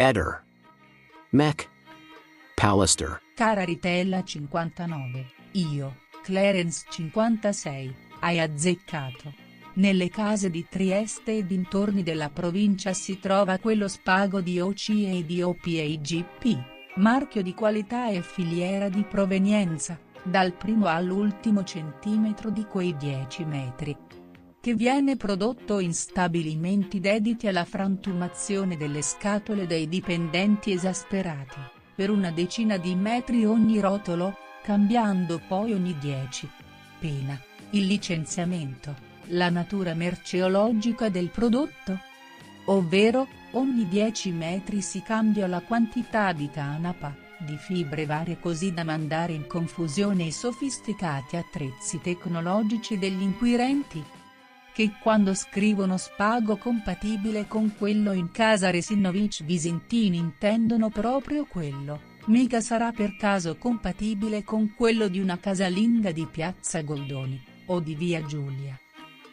Eder. Mac. Pallister. Cara Ritella 59, io, Clarence 56, hai azzeccato. Nelle case di Trieste e dintorni della provincia si trova quello spago di OCE e di OPAGP, marchio di qualità e filiera di provenienza, dal primo all'ultimo centimetro di quei 10 metri. Che viene prodotto in stabilimenti dediti alla frantumazione delle scatole dei dipendenti esasperati, per una decina di metri ogni rotolo, cambiando poi ogni 10. Pena, il licenziamento, la natura merceologica del prodotto. Ovvero, ogni 10 metri si cambia la quantità di canapa, di fibre varie così da mandare in confusione i sofisticati attrezzi tecnologici degli inquirenti, che quando scrivono spago compatibile con quello in casa Resinovic Visentini intendono proprio quello, mica sarà per caso compatibile con quello di una casalinga di Piazza Goldoni, o di via Giulia,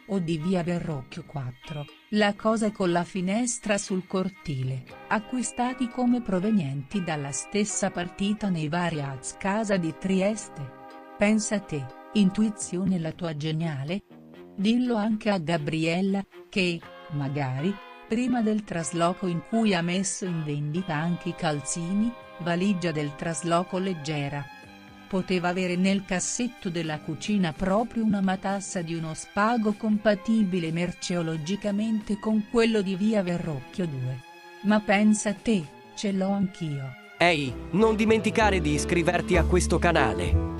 o di via Verrocchio 4, la cosa con la finestra sul cortile, acquistati come provenienti dalla stessa partita nei vari AZ Casa di Trieste. Pensa a te, intuizione la tua geniale? Dillo anche a Gabriella, che, magari, prima del trasloco in cui ha messo in vendita anche i calzini, valigia del trasloco leggera, poteva avere nel cassetto della cucina proprio una matassa di uno spago compatibile merceologicamente con quello di via Verrocchio 2. Ma pensa a te, ce l'ho anch'io. Ehi, non dimenticare di iscriverti a questo canale.